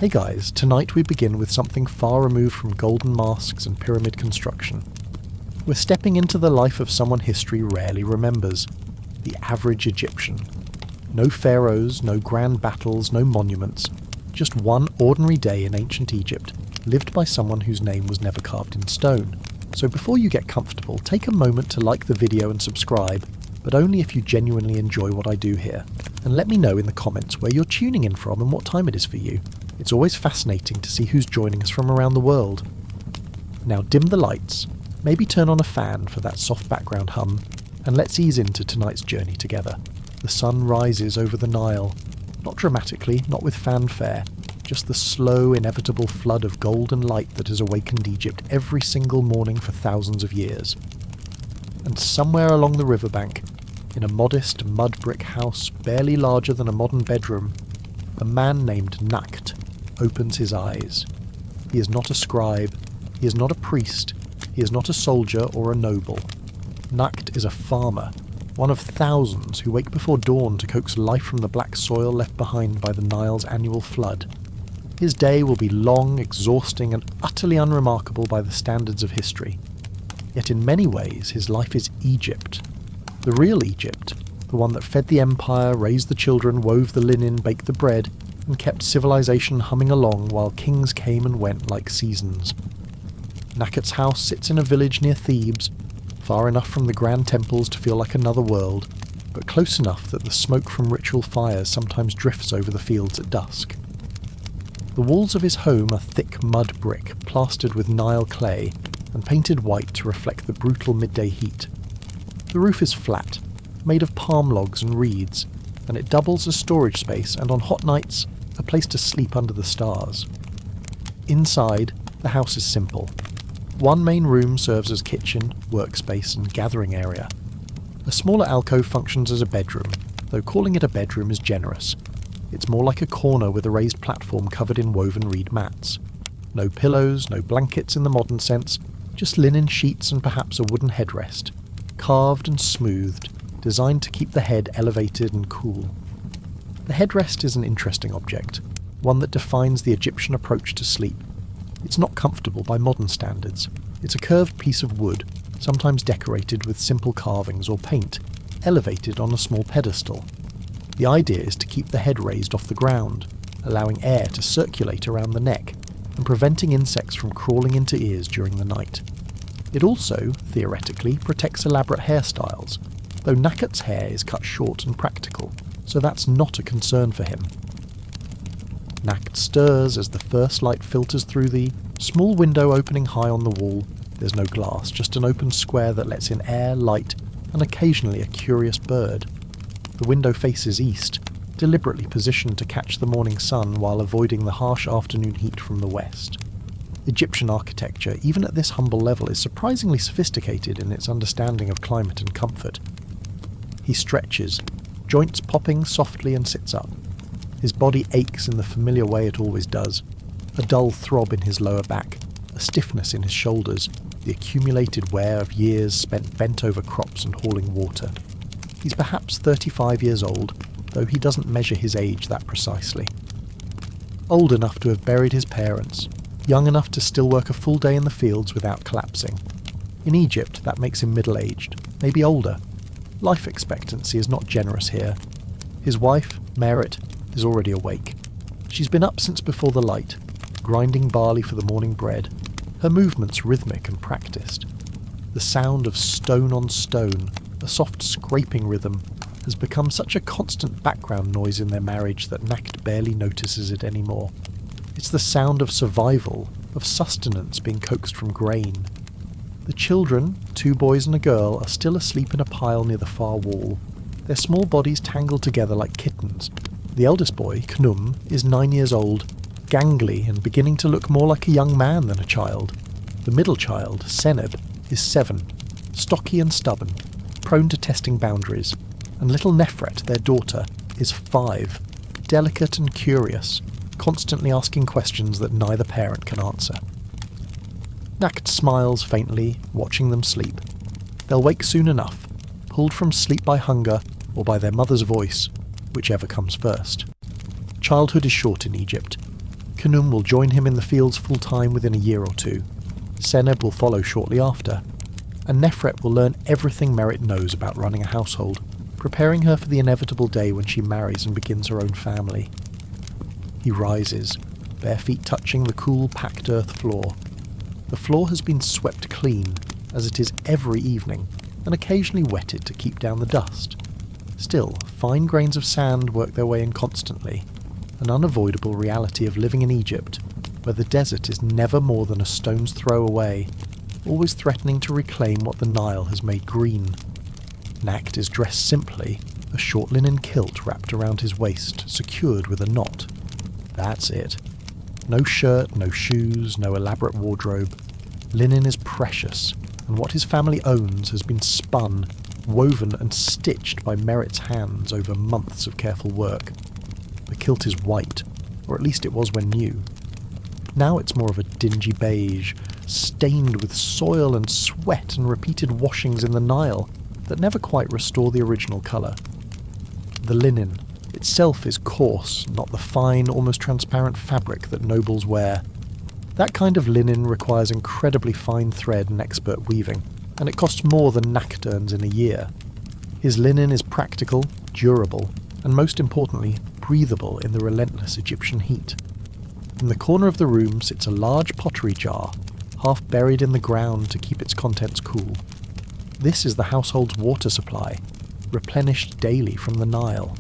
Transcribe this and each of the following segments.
Hey guys, tonight we begin with something far removed from golden masks and pyramid construction. We're stepping into the life of someone history rarely remembers, the average Egyptian. No pharaohs, no grand battles, no monuments, just one ordinary day in ancient Egypt, lived by someone whose name was never carved in stone. So before you get comfortable, take a moment to like the video and subscribe, but only if you genuinely enjoy what I do here. And let me know in the comments where you're tuning in from and what time it is for you. It's always fascinating to see who's joining us from around the world. Now dim the lights, maybe turn on a fan for that soft background hum, and let's ease into tonight's journey together. The sun rises over the Nile, not dramatically, not with fanfare, just the slow, inevitable flood of golden light that has awakened Egypt every single morning for thousands of years. And somewhere along the riverbank, in a modest mud brick house barely larger than a modern bedroom, a man named Nakt opens his eyes. He is not a scribe, he is not a priest, he is not a soldier or a noble. Nakt is a farmer, one of thousands who wake before dawn to coax life from the black soil left behind by the Nile's annual flood. His day will be long, exhausting, and utterly unremarkable by the standards of history. Yet in many ways his life is Egypt. The real Egypt, the one that fed the empire, raised the children, wove the linen, baked the bread, and kept civilization humming along while kings came and went like seasons. Nakat's house sits in a village near Thebes, far enough from the grand temples to feel like another world, but close enough that the smoke from ritual fires sometimes drifts over the fields at dusk. The walls of his home are thick mud brick, plastered with Nile clay, and painted white to reflect the brutal midday heat. The roof is flat, made of palm logs and reeds, and it doubles as storage space and on hot nights, a place to sleep under the stars. Inside, the house is simple. One main room serves as kitchen, workspace, and gathering area. A smaller alcove functions as a bedroom, though calling it a bedroom is generous. It's more like a corner with a raised platform covered in woven reed mats. No pillows, no blankets in the modern sense, just linen sheets and perhaps a wooden headrest, carved and smoothed, designed to keep the head elevated and cool. The headrest is an interesting object, one that defines the Egyptian approach to sleep. It's not comfortable by modern standards. It's a curved piece of wood, sometimes decorated with simple carvings or paint, elevated on a small pedestal. The idea is to keep the head raised off the ground, allowing air to circulate around the neck, and preventing insects from crawling into ears during the night. It also, theoretically, protects elaborate hairstyles, though Nakat's hair is cut short and practical, so that's not a concern for him. Nakt stirs as the first light filters through the small window opening high on the wall. There's no glass, just an open square that lets in air, light, and occasionally a curious bird. The window faces east, deliberately positioned to catch the morning sun while avoiding the harsh afternoon heat from the west. Egyptian architecture, even at this humble level, is surprisingly sophisticated in its understanding of climate and comfort. He stretches, joints popping softly, and sits up. His body aches in the familiar way it always does, a dull throb in his lower back, a stiffness in his shoulders, the accumulated wear of years spent bent over crops and hauling water. He's perhaps 35 years old, though he doesn't measure his age that precisely. Old enough to have buried his parents, young enough to still work a full day in the fields without collapsing. In Egypt, that makes him middle-aged, maybe older. Life expectancy is not generous here. His wife, Merit, is already awake. She's been up since before the light, grinding barley for the morning bread, her movements rhythmic and practiced. The sound of stone on stone, a soft scraping rhythm, has become such a constant background noise in their marriage that Nakt barely notices it anymore. It's the sound of survival, of sustenance being coaxed from grain. The children, 2 boys and a girl, are still asleep in a pile near the far wall, their small bodies tangled together like kittens. The eldest boy, Khnum, is 9 years old, gangly and beginning to look more like a young man than a child. The middle child, Seneb, is 7, stocky and stubborn, prone to testing boundaries, and little Nefret, their daughter, is 5, delicate and curious, constantly asking questions that neither parent can answer. Nakt smiles faintly, watching them sleep. They'll wake soon enough, pulled from sleep by hunger or by their mother's voice, whichever comes first. Childhood is short in Egypt. Khnum will join him in the fields full-time within a year or two. Seneb will follow shortly after. And Nefret will learn everything Merit knows about running a household, preparing her for the inevitable day when she marries and begins her own family. He rises, bare feet touching the cool, packed earth floor. The floor has been swept clean, as it is every evening, and occasionally wetted to keep down the dust. Still, fine grains of sand work their way in constantly, an unavoidable reality of living in Egypt, where the desert is never more than a stone's throw away, always threatening to reclaim what the Nile has made green. Nakt is dressed simply, a short linen kilt wrapped around his waist, secured with a knot. That's it. No shirt, no shoes, no elaborate wardrobe. Linen is precious, and what his family owns has been spun, woven and stitched by Merit's hands over months of careful work. The kilt is white, or at least it was when new. Now it's more of a dingy beige, stained with soil and sweat and repeated washings in the Nile that never quite restore the original colour. The linen itself is coarse, not the fine, almost transparent fabric that nobles wear. That kind of linen requires incredibly fine thread and expert weaving, and it costs more than Nakt earns in a year. His linen is practical, durable, and most importantly, breathable in the relentless Egyptian heat. In the corner of the room sits a large pottery jar, half buried in the ground to keep its contents cool. This is the household's water supply, replenished daily from the Nile.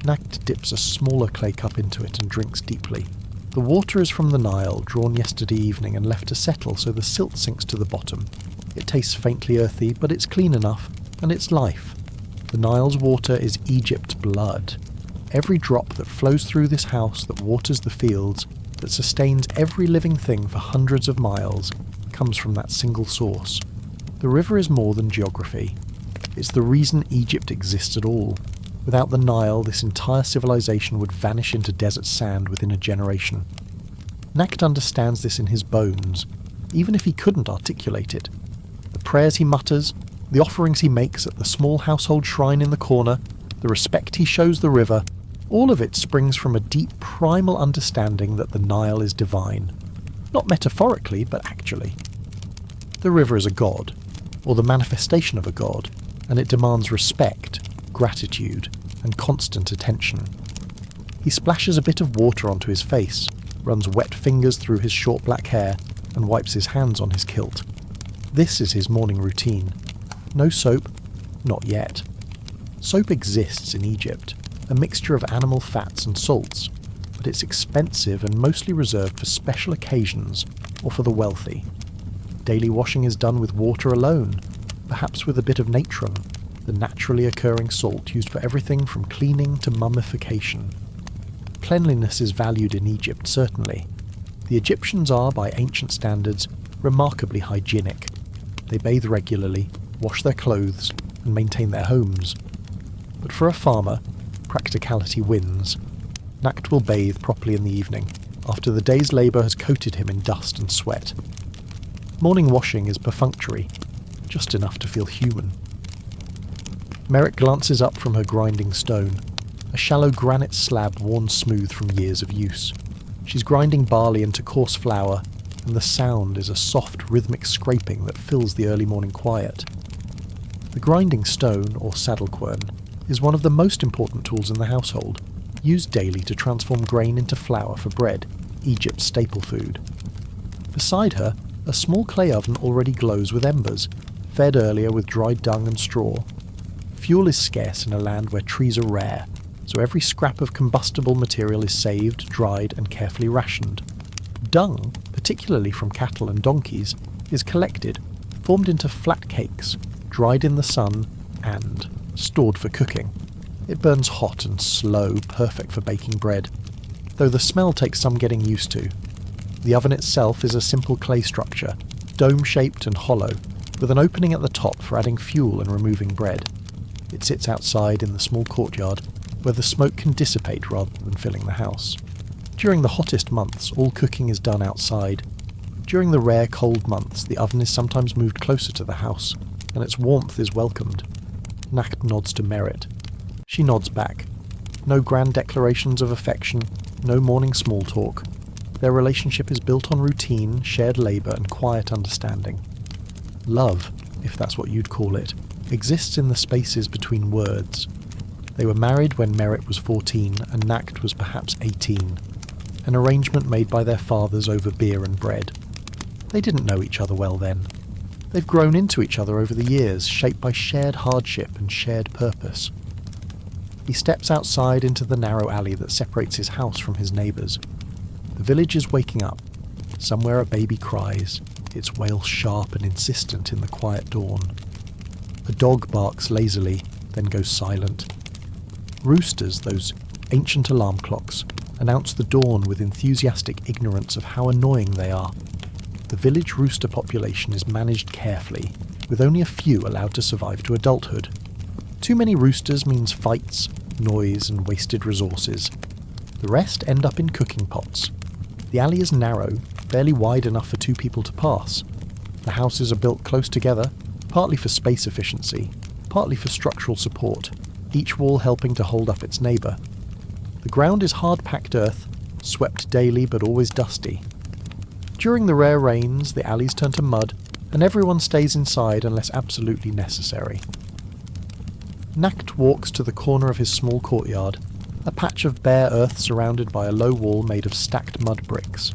Nakt dips a smaller clay cup into it and drinks deeply. The water is from the Nile, drawn yesterday evening and left to settle so the silt sinks to the bottom. It tastes faintly earthy, but it's clean enough, and it's life. The Nile's water is Egypt's blood. Every drop that flows through this house that waters the fields, that sustains every living thing for hundreds of miles, comes from that single source. The river is more than geography. It's the reason Egypt exists at all. Without the Nile, this entire civilization would vanish into desert sand within a generation. Nakt understands this in his bones, even if he couldn't articulate it. The prayers he mutters, the offerings he makes at the small household shrine in the corner, the respect he shows the river, all of it springs from a deep primal understanding that the Nile is divine. Not metaphorically, but actually. The river is a god, or the manifestation of a god, and it demands respect, gratitude, and constant attention. He splashes a bit of water onto his face, runs wet fingers through his short black hair, and wipes his hands on his kilt. This is his morning routine. No soap, not yet. Soap exists in Egypt, a mixture of animal fats and salts, but it's expensive and mostly reserved for special occasions or for the wealthy. Daily washing is done with water alone, perhaps with a bit of natron, the naturally occurring salt used for everything from cleaning to mummification. Cleanliness is valued in Egypt, certainly. The Egyptians are, by ancient standards, remarkably hygienic. They bathe regularly, wash their clothes, and maintain their homes. But for a farmer, practicality wins. Nakt will bathe properly in the evening, after the day's labour has coated him in dust and sweat. Morning washing is perfunctory, just enough to feel human. Merit glances up from her grinding stone, a shallow granite slab worn smooth from years of use. She's grinding barley into coarse flour, and the sound is a soft, rhythmic scraping that fills the early morning quiet. The grinding stone, or saddle quern, is one of the most important tools in the household, used daily to transform grain into flour for bread, Egypt's staple food. Beside her, a small clay oven already glows with embers, fed earlier with dried dung and straw. Fuel is scarce in a land where trees are rare, so every scrap of combustible material is saved, dried, and carefully rationed. Dung, particularly from cattle and donkeys, is collected, formed into flat cakes, dried in the sun, and stored for cooking. It burns hot and slow, perfect for baking bread, though the smell takes some getting used to. The oven itself is a simple clay structure, dome-shaped and hollow, with an opening at the top for adding fuel and removing bread. It sits outside in the small courtyard, where the smoke can dissipate rather than filling the house. During the hottest months, all cooking is done outside. During the rare cold months, the oven is sometimes moved closer to the house, and its warmth is welcomed. Nakt nods to Merit. She nods back. No grand declarations of affection, no morning small talk. Their relationship is built on routine, shared labour and quiet understanding. Love, if that's what you'd call it, exists in the spaces between words. They were married when Merit was 14 and Nacht was perhaps 18, an arrangement made by their fathers over beer and bread. They didn't know each other well then. They've grown into each other over the years, shaped by shared hardship and shared purpose. He steps outside into the narrow alley that separates his house from his neighbours. The village is waking up. Somewhere a baby cries, its wail sharp and insistent in the quiet dawn. A dog barks lazily, then goes silent. Roosters, those ancient alarm clocks, announce the dawn with enthusiastic ignorance of how annoying they are. The village rooster population is managed carefully, with only a few allowed to survive to adulthood. Too many roosters means fights, noise and wasted resources. The rest end up in cooking pots. The alley is narrow, barely wide enough for two people to pass. The houses are built close together, partly for space efficiency, partly for structural support, each wall helping to hold up its neighbour. The ground is hard-packed earth, swept daily but always dusty. During the rare rains, the alleys turn to mud, and everyone stays inside unless absolutely necessary. Nacht walks to the corner of his small courtyard, a patch of bare earth surrounded by a low wall made of stacked mud bricks.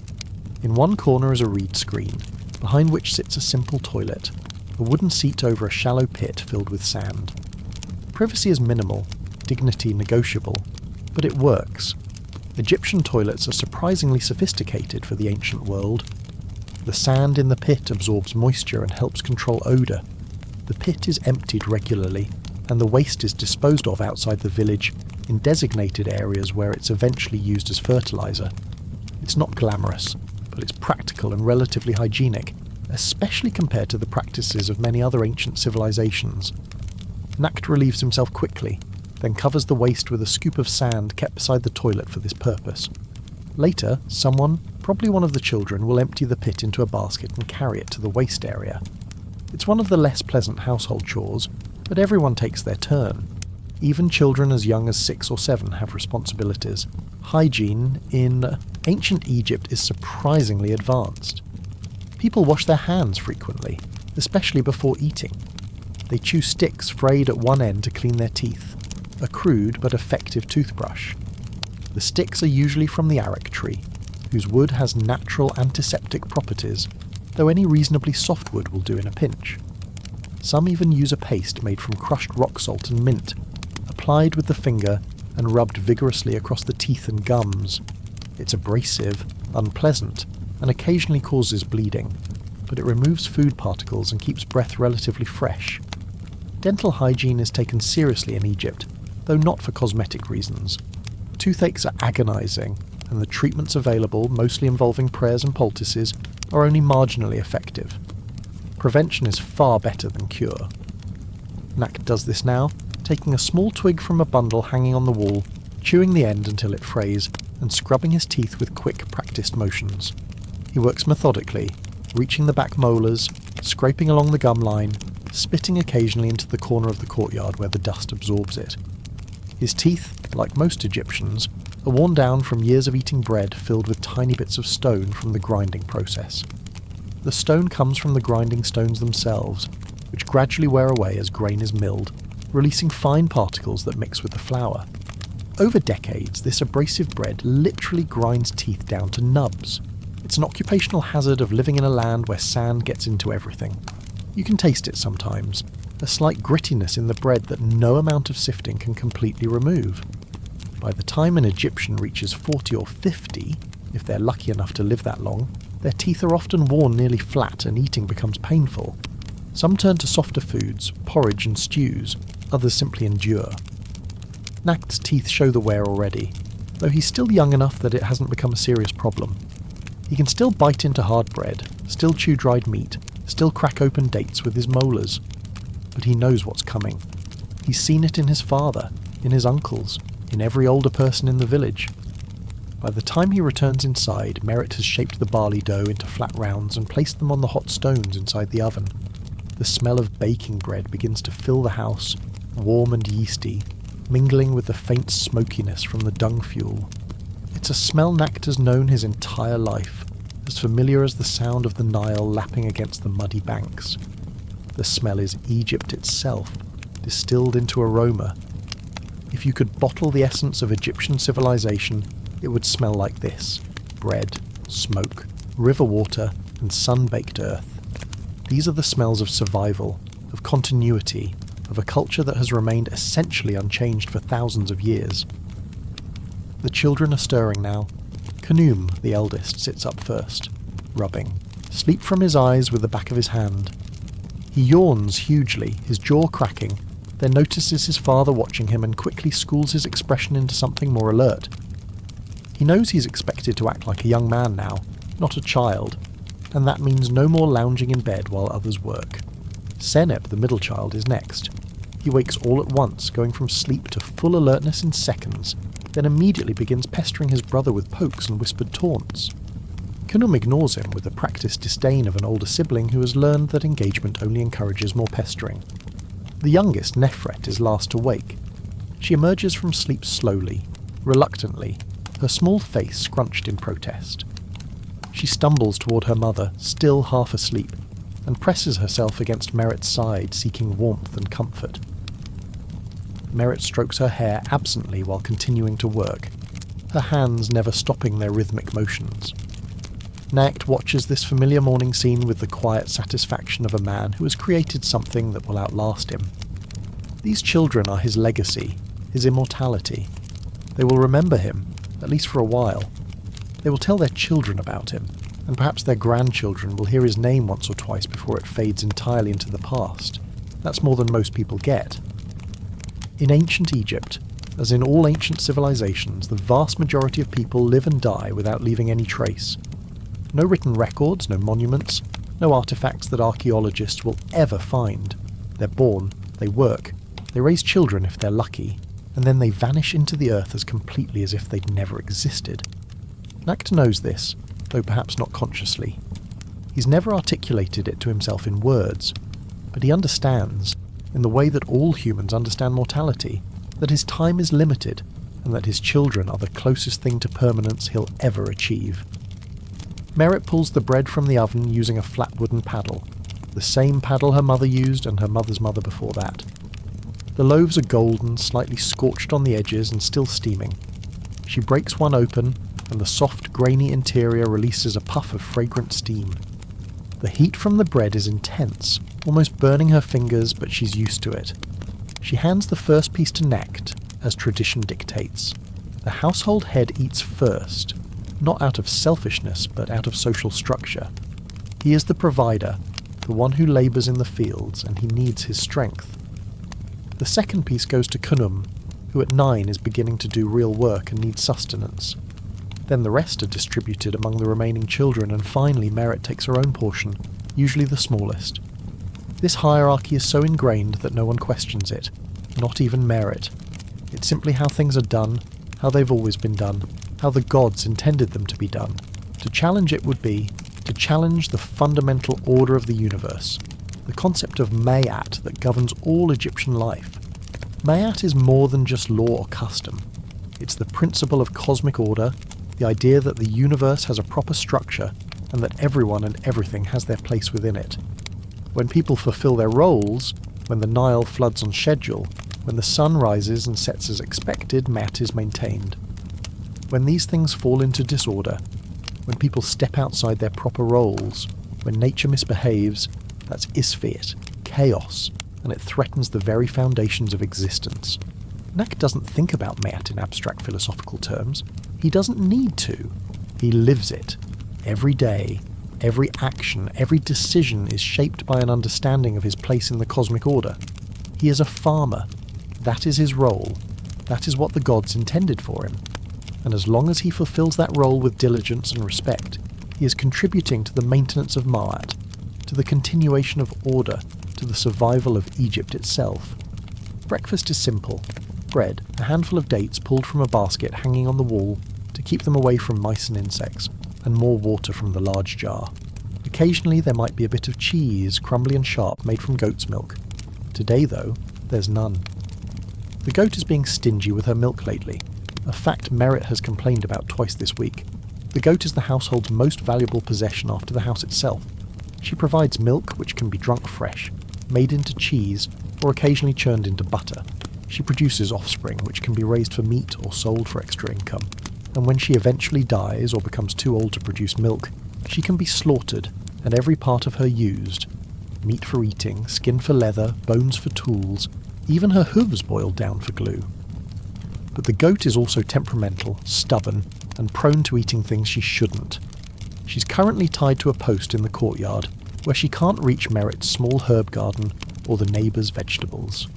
In one corner is a reed screen, behind which sits a simple toilet, a wooden seat over a shallow pit filled with sand. Privacy is minimal, dignity negotiable, but it works. Egyptian toilets are surprisingly sophisticated for the ancient world. The sand in the pit absorbs moisture and helps control odour. The pit is emptied regularly, and the waste is disposed of outside the village in designated areas where it's eventually used as fertiliser. It's not glamorous, but it's practical and relatively hygienic, especially compared to the practices of many other ancient civilizations. Nacht relieves himself quickly, then covers the waste with a scoop of sand kept beside the toilet for this purpose. Later, someone, probably one of the children, will empty the pit into a basket and carry it to the waste area. It's one of the less pleasant household chores, but everyone takes their turn. Even children as young as 6 or 7 have responsibilities. Hygiene in ancient Egypt is surprisingly advanced. People wash their hands frequently, especially before eating. They chew sticks frayed at one end to clean their teeth, a crude but effective toothbrush. The sticks are usually from the arak tree, whose wood has natural antiseptic properties, though any reasonably soft wood will do in a pinch. Some even use a paste made from crushed rock salt and mint, applied with the finger and rubbed vigorously across the teeth and gums. It's abrasive, unpleasant, and occasionally causes bleeding, but it removes food particles and keeps breath relatively fresh. Dental hygiene is taken seriously in Egypt, though not for cosmetic reasons. Toothaches are agonising, and the treatments available, mostly involving prayers and poultices, are only marginally effective. Prevention is far better than cure. Nacht does this now, taking a small twig from a bundle hanging on the wall, chewing the end until it frays, and scrubbing his teeth with quick, practised motions. He works methodically, reaching the back molars, scraping along the gum line, spitting occasionally into the corner of the courtyard where the dust absorbs it. His teeth, like most Egyptians, are worn down from years of eating bread filled with tiny bits of stone from the grinding process. The stone comes from the grinding stones themselves, which gradually wear away as grain is milled, releasing fine particles that mix with the flour. Over decades, this abrasive bread literally grinds teeth down to nubs. It's an occupational hazard of living in a land where sand gets into everything. You can taste it sometimes, a slight grittiness in the bread that no amount of sifting can completely remove. By the time an Egyptian reaches 40 or 50, if they're lucky enough to live that long, their teeth are often worn nearly flat and eating becomes painful. Some turn to softer foods, porridge and stews, others simply endure. Nacht's teeth show the wear already, though he's still young enough that it hasn't become a serious problem. He can still bite into hard bread, still chew dried meat, still crack open dates with his molars. But he knows what's coming. He's seen it in his father, in his uncles, in every older person in the village. By the time he returns inside, Merit has shaped the barley dough into flat rounds and placed them on the hot stones inside the oven. The smell of baking bread begins to fill the house, warm and yeasty, mingling with the faint smokiness from the dung fuel. It's a smell Nakht has known his entire life, as familiar as the sound of the Nile lapping against the muddy banks. The smell is Egypt itself, distilled into aroma. If you could bottle the essence of Egyptian civilization, it would smell like this: bread, smoke, river water, and sun-baked earth. These are the smells of survival, of continuity, of a culture that has remained essentially unchanged for thousands of years. The children are stirring now. Khnum, the eldest, sits up first, rubbing, sleep from his eyes with the back of his hand. He yawns hugely, his jaw cracking, then notices his father watching him and quickly schools his expression into something more alert. He knows he's expected to act like a young man now, not a child, and that means no more lounging in bed while others work. Senep, the middle child, is next. He wakes all at once, going from sleep to full alertness in seconds, then immediately begins pestering his brother with pokes and whispered taunts. Khnum ignores him with the practiced disdain of an older sibling who has learned that engagement only encourages more pestering. The youngest, Nefret, is last to wake. She emerges from sleep slowly, reluctantly, her small face scrunched in protest. She stumbles toward her mother, still half asleep, and presses herself against Merit's side, seeking warmth and comfort. Merit strokes her hair absently while continuing to work, her hands never stopping their rhythmic motions. Nakht watches this familiar morning scene with the quiet satisfaction of a man who has created something that will outlast him. These children are his legacy, his immortality. They will remember him, at least for a while. They will tell their children about him, and perhaps their grandchildren will hear his name once or twice before it fades entirely into the past. That's more than most people get. In ancient Egypt, as in all ancient civilizations, the vast majority of people live and die without leaving any trace. No written records, no monuments, no artifacts that archaeologists will ever find. They're born, they work, they raise children if they're lucky, and then they vanish into the earth as completely as if they'd never existed. Nakht knows this, though perhaps not consciously. He's never articulated it to himself in words, but he understands, in the way that all humans understand mortality, that his time is limited, and that his children are the closest thing to permanence he'll ever achieve. Merit pulls the bread from the oven using a flat wooden paddle, the same paddle her mother used and her mother's mother before that. The loaves are golden, slightly scorched on the edges and still steaming. She breaks one open, and the soft, grainy interior releases a puff of fragrant steam. The heat from the bread is intense, almost burning her fingers, but she's used to it. She hands the first piece to Nakht, as tradition dictates. The household head eats first, not out of selfishness, but out of social structure. He is the provider, the one who labours in the fields, and he needs his strength. The second piece goes to Khnum, who at 9 is beginning to do real work and needs sustenance. Then the rest are distributed among the remaining children, and finally Merit takes her own portion, usually the smallest. This hierarchy is so ingrained that no one questions it, not even Merit. It's simply how things are done, how they've always been done, how the gods intended them to be done. To challenge it would be to challenge the fundamental order of the universe, the concept of Mayat that governs all Egyptian life. Mayat is more than just law or custom. It's the principle of cosmic order, the idea that the universe has a proper structure and that everyone and everything has their place within it. When people fulfill their roles, when the Nile floods on schedule, when the sun rises and sets as expected, Mayat is maintained. When these things fall into disorder, when people step outside their proper roles, when nature misbehaves, that's Isfiat, chaos, and it threatens the very foundations of existence. Nakht doesn't think about Mayat in abstract philosophical terms. He doesn't need to. He lives it. Every day, every action, every decision is shaped by an understanding of his place in the cosmic order. He is a farmer. That is his role. That is what the gods intended for him. And as long as he fulfills that role with diligence and respect, he is contributing to the maintenance of Ma'at, to the continuation of order, to the survival of Egypt itself. Breakfast is simple. Bread, a handful of dates pulled from a basket hanging on the wall to keep them away from mice and insects, and more water from the large jar. Occasionally there might be a bit of cheese, crumbly and sharp, made from goat's milk. Today, though, there's none. The goat is being stingy with her milk lately, a fact Merritt has complained about twice this week. The goat is the household's most valuable possession after the house itself. She provides milk, which can be drunk fresh, made into cheese, or occasionally churned into butter. She produces offspring, which can be raised for meat or sold for extra income. And when she eventually dies or becomes too old to produce milk, she can be slaughtered and every part of her used. Meat for eating, skin for leather, bones for tools, even her hooves boiled down for glue. But the goat is also temperamental, stubborn, and prone to eating things she shouldn't. She's currently tied to a post in the courtyard, where she can't reach Merritt's small herb garden or the neighbour's vegetables.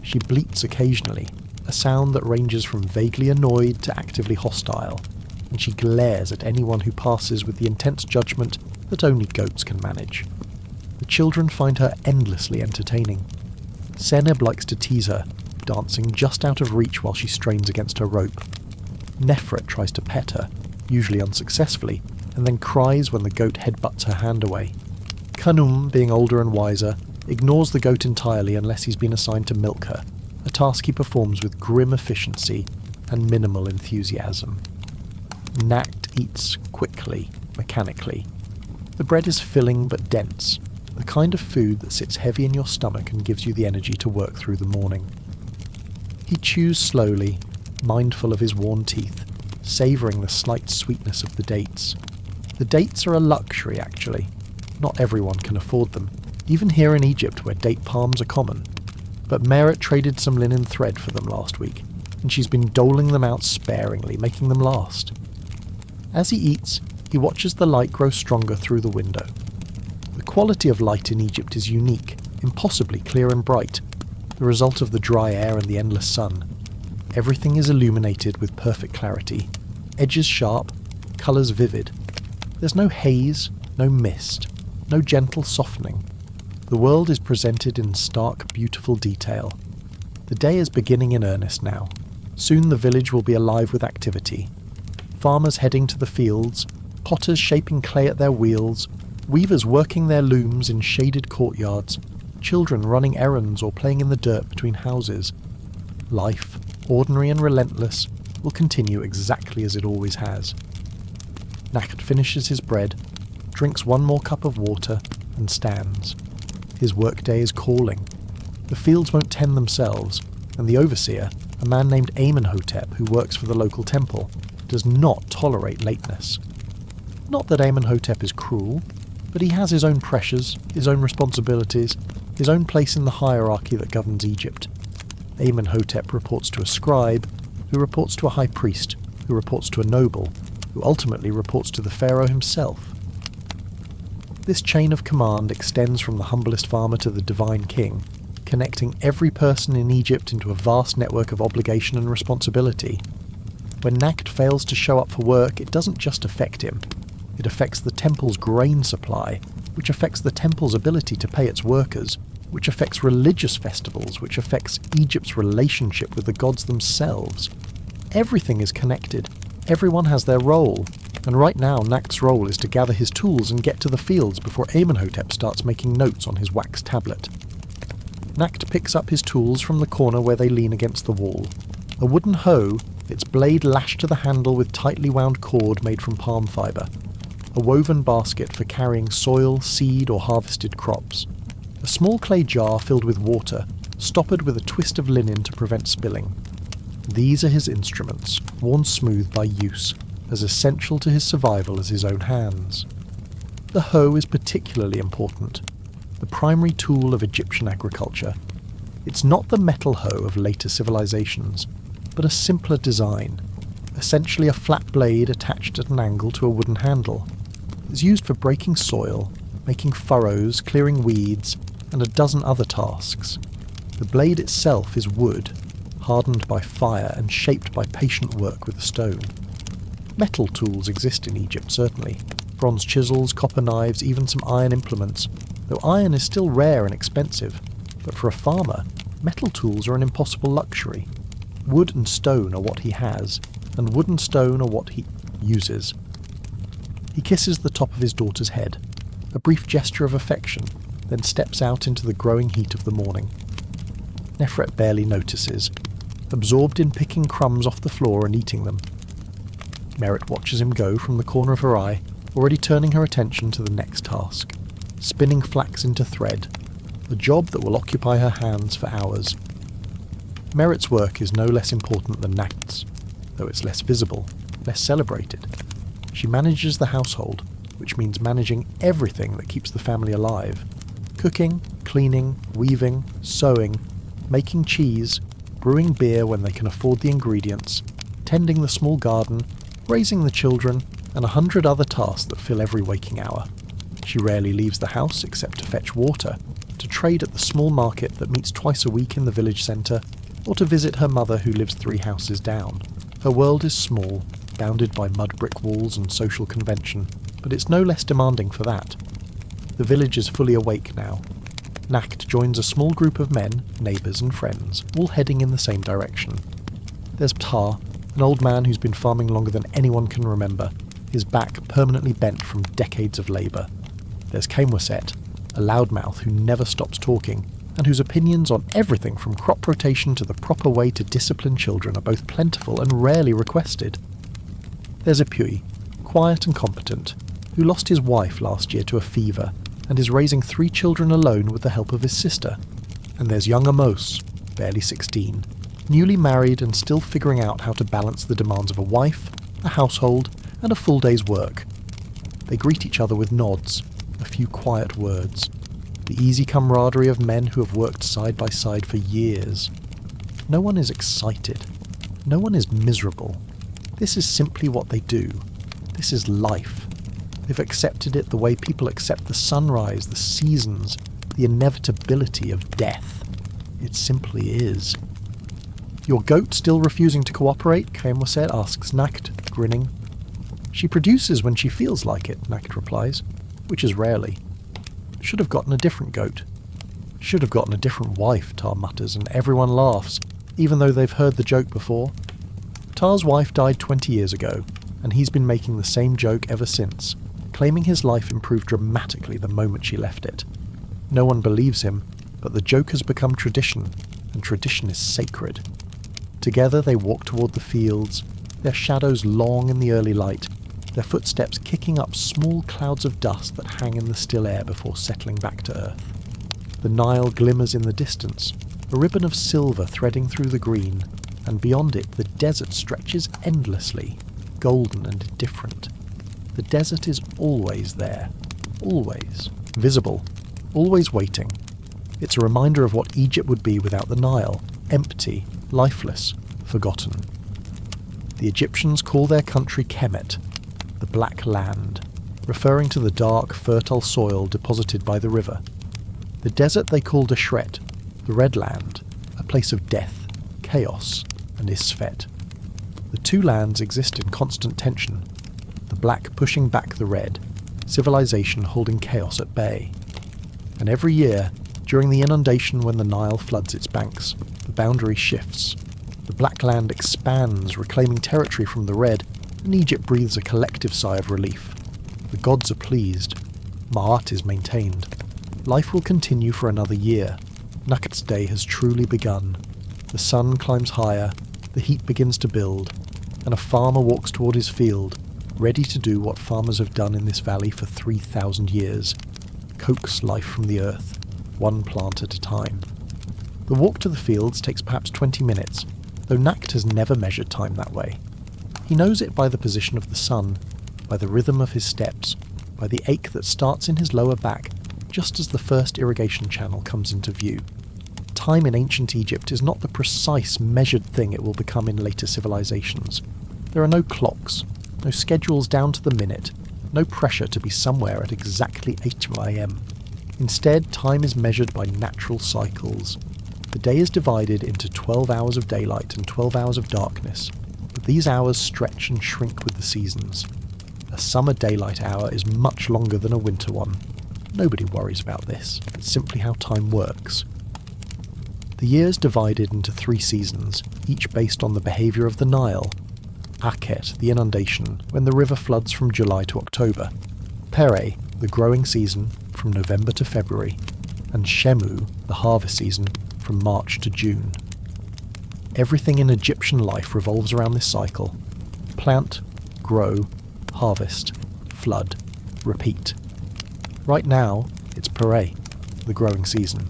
She bleats occasionally, a sound that ranges from vaguely annoyed to actively hostile, and she glares at anyone who passes with the intense judgment that only goats can manage. The children find her endlessly entertaining. Seneb likes to tease her, dancing just out of reach while she strains against her rope. Nefret tries to pet her, usually unsuccessfully, and then cries when the goat headbutts her hand away. Khanum, being older and wiser, ignores the goat entirely unless he's been assigned to milk her, a task he performs with grim efficiency and minimal enthusiasm. Nakt eats quickly, mechanically. The bread is filling but dense, the kind of food that sits heavy in your stomach and gives you the energy to work through the morning. He chews slowly, mindful of his worn teeth, savouring the slight sweetness of the dates. The dates are a luxury, actually. Not everyone can afford them, even here in Egypt where date palms are common. But Merritt traded some linen thread for them last week, and she's been doling them out sparingly, making them last. As he eats, he watches the light grow stronger through the window. The quality of light in Egypt is unique, impossibly clear and bright, the result of the dry air and the endless sun. Everything is illuminated with perfect clarity, edges sharp, colours vivid. There's no haze, no mist, no gentle softening. The world is presented in stark, beautiful detail. The day is beginning in earnest now. Soon the village will be alive with activity. Farmers heading to the fields, potters shaping clay at their wheels, weavers working their looms in shaded courtyards, children running errands or playing in the dirt between houses. Life, ordinary and relentless, will continue exactly as it always has. Nakt finishes his bread, drinks one more cup of water, and stands. His workday is calling. The fields won't tend themselves, and the overseer, a man named Amenhotep who works for the local temple, does not tolerate lateness. Not that Amenhotep is cruel, but he has his own pressures, his own responsibilities, his own place in the hierarchy that governs Egypt. Amenhotep reports to a scribe, who reports to a high priest, who reports to a noble, who ultimately reports to the pharaoh himself. This chain of command extends from the humblest farmer to the divine king, connecting every person in Egypt into a vast network of obligation and responsibility. When Nakt fails to show up for work, it doesn't just affect him. It affects the temple's grain supply, which affects the temple's ability to pay its workers, which affects religious festivals, which affects Egypt's relationship with the gods themselves. Everything is connected. Everyone has their role. And right now, Nakt's role is to gather his tools and get to the fields before Amenhotep starts making notes on his wax tablet. Nakt picks up his tools from the corner where they lean against the wall. A wooden hoe, its blade lashed to the handle with tightly wound cord made from palm fibre. A woven basket for carrying soil, seed or harvested crops. A small clay jar filled with water, stoppered with a twist of linen to prevent spilling. These are his instruments, worn smooth by use, as essential to his survival as his own hands. The hoe is particularly important, the primary tool of Egyptian agriculture. It's not the metal hoe of later civilizations, but a simpler design, essentially a flat blade attached at an angle to a wooden handle. It's used for breaking soil, making furrows, clearing weeds, and a dozen other tasks. The blade itself is wood, hardened by fire and shaped by patient work with a stone. Metal tools exist in Egypt, certainly. Bronze chisels, copper knives, even some iron implements, though iron is still rare and expensive. But for a farmer, metal tools are an impossible luxury. Wood and stone are what he has, and wood and stone are what he uses. He kisses the top of his daughter's head, a brief gesture of affection, then steps out into the growing heat of the morning. Nefret barely notices. absorbed in picking crumbs off the floor and eating them. Merit watches him go from the corner of her eye, already turning her attention to the next task, spinning flax into thread, a job that will occupy her hands for hours. Merit's work is no less important than Nakt's, though it's less visible, less celebrated. She manages the household, which means managing everything that keeps the family alive. Cooking, cleaning, weaving, sewing, making cheese, brewing beer when they can afford the ingredients, tending the small garden, raising the children, and 100 other tasks that fill every waking hour. She rarely leaves the house except to fetch water, to trade at the small market that meets twice a week in the village centre, or to visit her mother who lives 3 houses down. Her world is small, bounded by mud brick walls and social convention, but it's no less demanding for that. The village is fully awake now. Nakt joins a small group of men, neighbours and friends, all heading in the same direction. There's Ptar, an old man who's been farming longer than anyone can remember, his back permanently bent from decades of labour. There's Cainwaset, a loudmouth who never stops talking, and whose opinions on everything from crop rotation to the proper way to discipline children are both plentiful and rarely requested. There's Apui, quiet and competent, who lost his wife last year to a fever, and is raising 3 children alone with the help of his sister. And there's young Amos, barely 16, newly married and still figuring out how to balance the demands of a wife, a household, and a full day's work. They greet each other with nods, a few quiet words. The easy camaraderie of men who have worked side by side for years. No one is excited. No one is miserable. This is simply what they do. This is life. They've accepted it the way people accept the sunrise, the seasons, the inevitability of death. It simply is. Your goat still refusing to cooperate? Cainwaset asks Nakt, grinning. She produces when she feels like it, Nakt replies, which is rarely. Should have gotten a different goat. Should have gotten a different wife, Tar mutters, and everyone laughs, even though they've heard the joke before. Tar's wife died 20 years ago, and he's been making the same joke ever since, claiming his life improved dramatically the moment she left it. No one believes him, but the joke has become tradition, and tradition is sacred. Together they walk toward the fields, their shadows long in the early light, their footsteps kicking up small clouds of dust that hang in the still air before settling back to earth. The Nile glimmers in the distance, a ribbon of silver threading through the green, and beyond it the desert stretches endlessly, golden and indifferent. The desert is always there, always, visible, always waiting. It's a reminder of what Egypt would be without the Nile, empty, lifeless, forgotten. The Egyptians call their country Kemet, the Black Land, referring to the dark, fertile soil deposited by the river. The desert they call Deshret, the Red Land, a place of death, chaos, and Isfet. The two lands exist in constant tension, the black pushing back the red, civilization holding chaos at bay. And every year, during the inundation when the Nile floods its banks, the boundary shifts. The Black Land expands, reclaiming territory from the red, and Egypt breathes a collective sigh of relief. The gods are pleased. Ma'at is maintained. Life will continue for another year. Nakt's day has truly begun. The sun climbs higher, the heat begins to build, and a farmer walks toward his field, ready to do what farmers have done in this valley for 3,000 years, coax life from the earth, one plant at a time. The walk to the fields takes perhaps 20 minutes, though Nakt has never measured time that way. He knows it by the position of the sun, by the rhythm of his steps, by the ache that starts in his lower back just as the first irrigation channel comes into view. Time in ancient Egypt is not the precise, measured thing it will become in later civilizations. There are no clocks, no schedules down to the minute, no pressure to be somewhere at exactly 8 a.m. Instead, time is measured by natural cycles. The day is divided into 12 hours of daylight and 12 hours of darkness, but these hours stretch and shrink with the seasons. A summer daylight hour is much longer than a winter one. Nobody worries about this. It's simply how time works. The year is divided into 3 seasons, each based on the behaviour of the Nile. Akhet, the inundation, when the river floods from July to October. Pere, the growing season, from November to February. And Shemu, the harvest season, from March to June. Everything in Egyptian life revolves around this cycle. Plant, grow, harvest, flood, repeat. Right now, it's Pere, the growing season.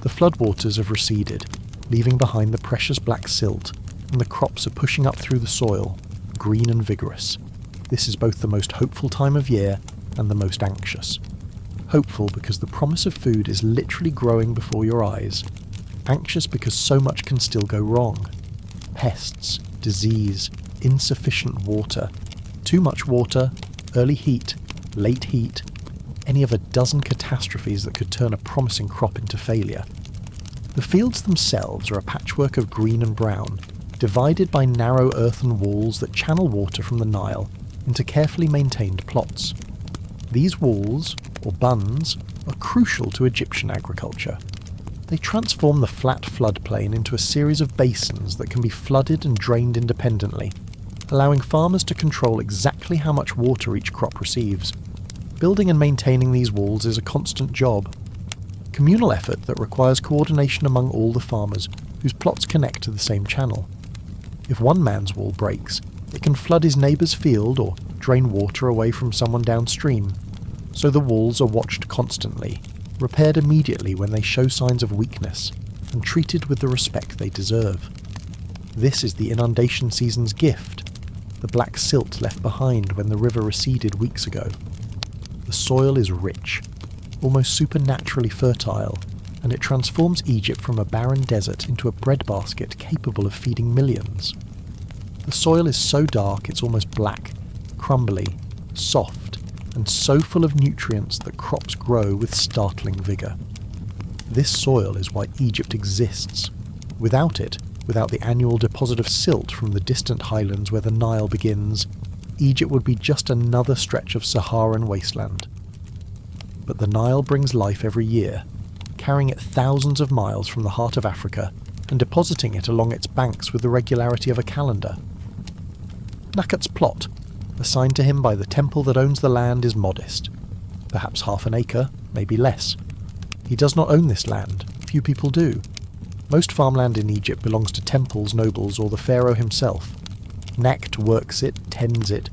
The floodwaters have receded, leaving behind the precious black silt, and the crops are pushing up through the soil, green and vigorous. This is both the most hopeful time of year and the most anxious. Hopeful because the promise of food is literally growing before your eyes. Anxious because so much can still go wrong. Pests, disease, insufficient water, too much water, early heat, late heat, any of a dozen catastrophes that could turn a promising crop into failure. The fields themselves are a patchwork of green and brown, divided by narrow earthen walls that channel water from the Nile into carefully maintained plots. These walls, or bunds, are crucial to Egyptian agriculture. They transform the flat floodplain into a series of basins that can be flooded and drained independently, allowing farmers to control exactly how much water each crop receives. Building and maintaining these walls is a constant job. Communal effort that requires coordination among all the farmers whose plots connect to the same channel. If one man's wall breaks, it can flood his neighbour's field or drain water away from someone downstream. So the walls are watched constantly, repaired immediately when they show signs of weakness, and treated with the respect they deserve. This is the inundation season's gift, the black silt left behind when the river receded weeks ago. The soil is rich, almost supernaturally fertile, and it transforms Egypt from a barren desert into a breadbasket capable of feeding millions. The soil is so dark it's almost black, crumbly, soft, and so full of nutrients that crops grow with startling vigour. This soil is why Egypt exists. Without it, without the annual deposit of silt from the distant highlands where the Nile begins, Egypt would be just another stretch of Saharan wasteland. But the Nile brings life every year, carrying it thousands of miles from the heart of Africa and depositing it along its banks with the regularity of a calendar. Nakat's plot, assigned to him by the temple that owns the land, is modest. Perhaps half an acre, maybe less. He does not own this land, few people do. Most farmland in Egypt belongs to temples, nobles, or the pharaoh himself. Nakt works it, tends it,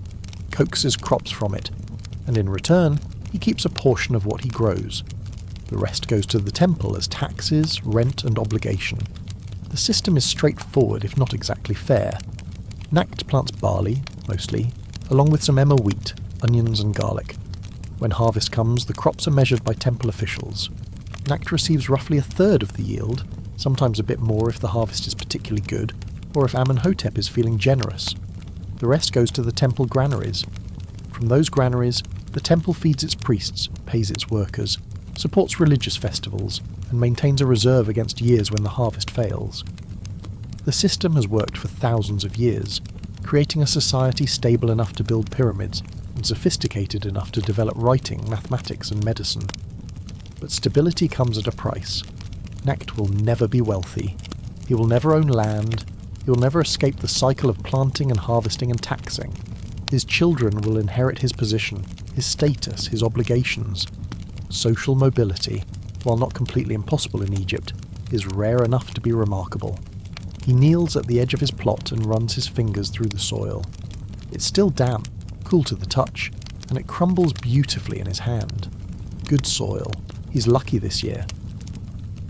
coaxes crops from it, and in return, he keeps a portion of what he grows. The rest goes to the temple as taxes, rent, and obligation. The system is straightforward if not exactly fair. Nakt plants barley, mostly, along with some emmer wheat, onions and garlic. When harvest comes, the crops are measured by temple officials. Nakt receives roughly a third of the yield, sometimes a bit more if the harvest is particularly good, or if Amenhotep is feeling generous. The rest goes to the temple granaries. From those granaries, the temple feeds its priests, pays its workers, supports religious festivals, and maintains a reserve against years when the harvest fails. The system has worked for thousands of years, creating a society stable enough to build pyramids and sophisticated enough to develop writing, mathematics, and medicine. But stability comes at a price. Nakt will never be wealthy. He will never own land. He will never escape the cycle of planting and harvesting and taxing. His children will inherit his position, his status, his obligations. Social mobility, while not completely impossible in Egypt, is rare enough to be remarkable. He kneels at the edge of his plot and runs his fingers through the soil. It's still damp, cool to the touch, and it crumbles beautifully in his hand. Good soil. He's lucky this year.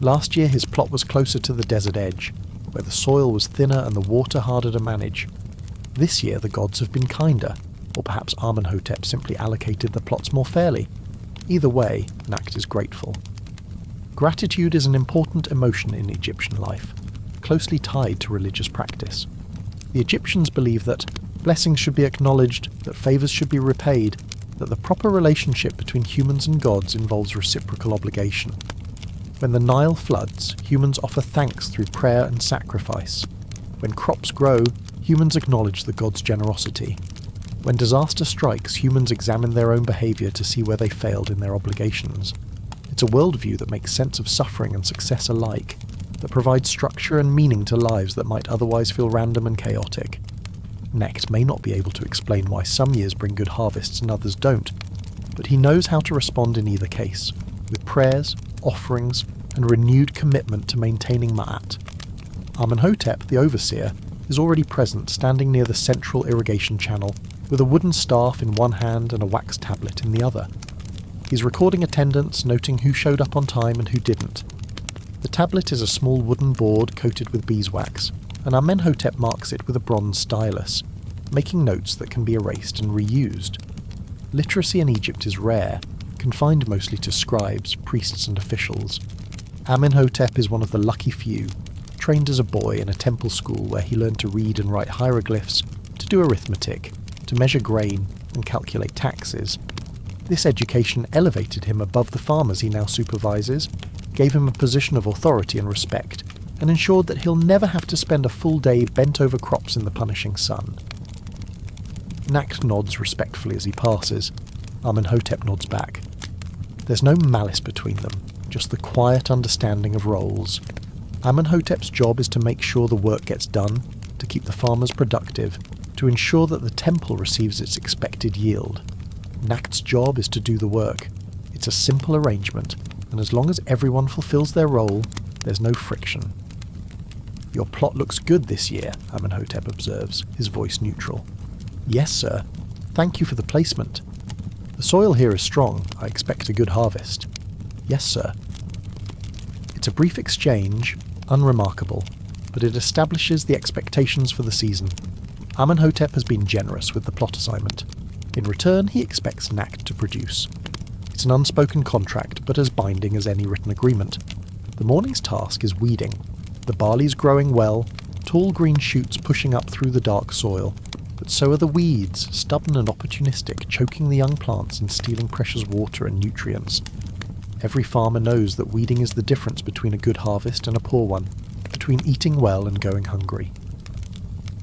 Last year his plot was closer to the desert edge, where the soil was thinner and the water harder to manage. This year the gods have been kinder, or perhaps Amenhotep simply allocated the plots more fairly. Either way, Nakt is grateful. Gratitude is an important emotion in Egyptian life, closely tied to religious practice. The Egyptians believe that blessings should be acknowledged, that favours should be repaid, that the proper relationship between humans and gods involves reciprocal obligation. When the Nile floods, humans offer thanks through prayer and sacrifice. When crops grow, humans acknowledge the gods' generosity. When disaster strikes, humans examine their own behaviour to see where they failed in their obligations. It's a worldview that makes sense of suffering and success alike, that provides structure and meaning to lives that might otherwise feel random and chaotic. Nekt may not be able to explain why some years bring good harvests and others don't, but he knows how to respond in either case, with prayers, offerings, and renewed commitment to maintaining Ma'at. Amenhotep, the overseer, is already present, standing near the central irrigation channel, with a wooden staff in one hand and a wax tablet in the other. He's recording attendance, noting who showed up on time and who didn't. The tablet is a small wooden board coated with beeswax, and Amenhotep marks it with a bronze stylus, making notes that can be erased and reused. Literacy in Egypt is rare, confined mostly to scribes, priests and officials. Amenhotep is one of the lucky few, trained as a boy in a temple school where he learned to read and write hieroglyphs, to do arithmetic, to measure grain and calculate taxes. This education elevated him above the farmers he now supervises, gave him a position of authority and respect, and ensured that he'll never have to spend a full day bent over crops in the punishing sun. Nakht nods respectfully as he passes. Amenhotep nods back. There's no malice between them, just the quiet understanding of roles. Amenhotep's job is to make sure the work gets done, to keep the farmers productive, to ensure that the temple receives its expected yield. Nakht's job is to do the work. It's a simple arrangement, and as long as everyone fulfills their role, there's no friction. Your plot looks good this year, Amenhotep observes, his voice neutral. Yes, sir. Thank you for the placement. The soil here is strong. I expect a good harvest. Yes, sir. It's a brief exchange, unremarkable, but it establishes the expectations for the season. Amenhotep has been generous with the plot assignment. In return, he expects Nakht to produce. It's an unspoken contract, but as binding as any written agreement. The morning's task is weeding. The barley's growing well, tall green shoots pushing up through the dark soil, but so are the weeds, stubborn and opportunistic, choking the young plants and stealing precious water and nutrients. Every farmer knows that weeding is the difference between a good harvest and a poor one, between eating well and going hungry.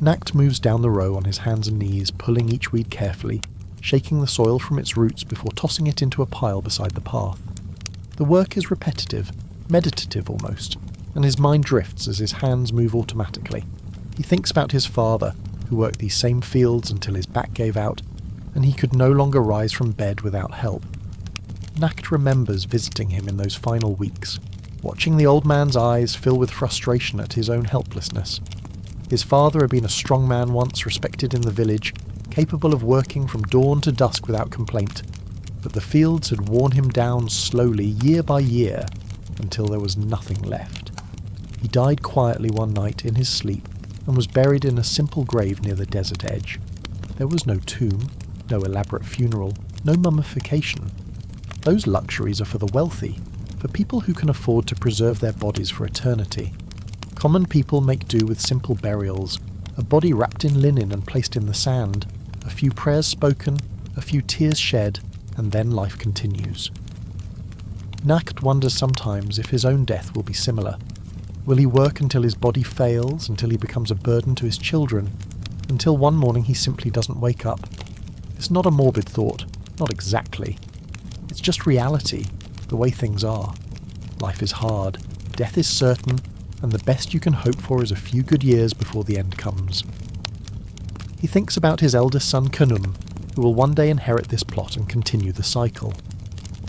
Nakht moves down the row on his hands and knees, pulling each weed carefully, shaking the soil from its roots before tossing it into a pile beside the path. The work is repetitive, meditative almost, and his mind drifts as his hands move automatically. He thinks about his father, who worked these same fields until his back gave out, and he could no longer rise from bed without help. Nakht remembers visiting him in those final weeks, watching the old man's eyes fill with frustration at his own helplessness. His father had been a strong man once, respected in the village, capable of working from dawn to dusk without complaint, but the fields had worn him down slowly, year by year, until there was nothing left. He died quietly one night in his sleep and was buried in a simple grave near the desert edge. There was no tomb, no elaborate funeral, no mummification. Those luxuries are for the wealthy, for people who can afford to preserve their bodies for eternity. Common people make do with simple burials, a body wrapped in linen and placed in the sand, a few prayers spoken, a few tears shed, and then life continues. Nakht wonders sometimes if his own death will be similar. Will he work until his body fails, until he becomes a burden to his children, until one morning he simply doesn't wake up? It's not a morbid thought, not exactly. It's just reality, the way things are. Life is hard, death is certain, and the best you can hope for is a few good years before the end comes. He thinks about his eldest son Khnum, who will one day inherit this plot and continue the cycle.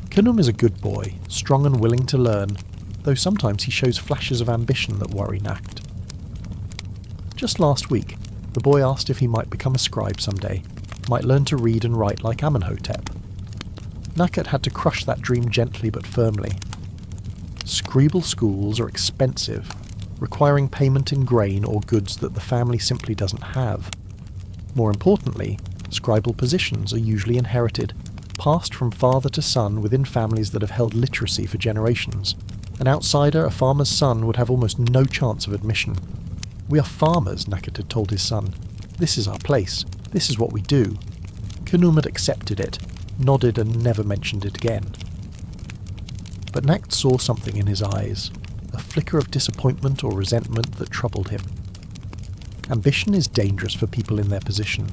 Khnum is a good boy, strong and willing to learn, though sometimes he shows flashes of ambition that worry Nakht. Just last week, the boy asked if he might become a scribe someday, might learn to read and write like Amenhotep. Nakht had to crush that dream gently but firmly. Scribal schools are expensive, requiring payment in grain or goods that the family simply doesn't have. More importantly, scribal positions are usually inherited, passed from father to son within families that have held literacy for generations. An outsider, a farmer's son, would have almost no chance of admission. "We are farmers," Nakht had told his son. "This is our place. This is what we do." Khnum had accepted it, nodded and never mentioned it again. But Nakht saw something in his eyes, a flicker of disappointment or resentment that troubled him. Ambition is dangerous for people in their position.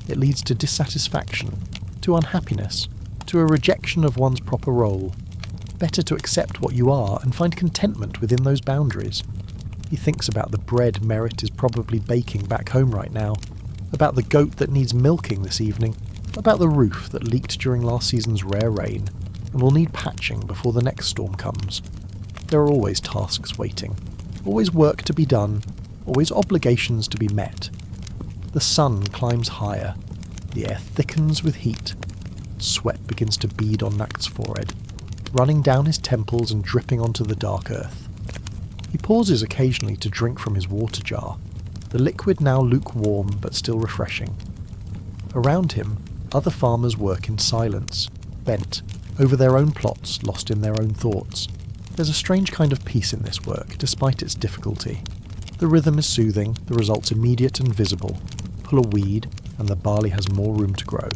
It leads to dissatisfaction, to unhappiness, to a rejection of one's proper role. Better to accept what you are and find contentment within those boundaries. He thinks about the bread Merritt is probably baking back home right now, about the goat that needs milking this evening, about the roof that leaked during last season's rare rain, and will need patching before the next storm comes. There are always tasks waiting. Always work to be done, always obligations to be met. The sun climbs higher, the air thickens with heat. Sweat begins to bead on Nakt's forehead, running down his temples and dripping onto the dark earth. He pauses occasionally to drink from his water jar, the liquid now lukewarm but still refreshing. Around him, other farmers work in silence, bent, over their own plots, lost in their own thoughts. There's a strange kind of peace in this work, despite its difficulty. The rhythm is soothing, the results immediate and visible. Pull a weed, and the barley has more room to grow.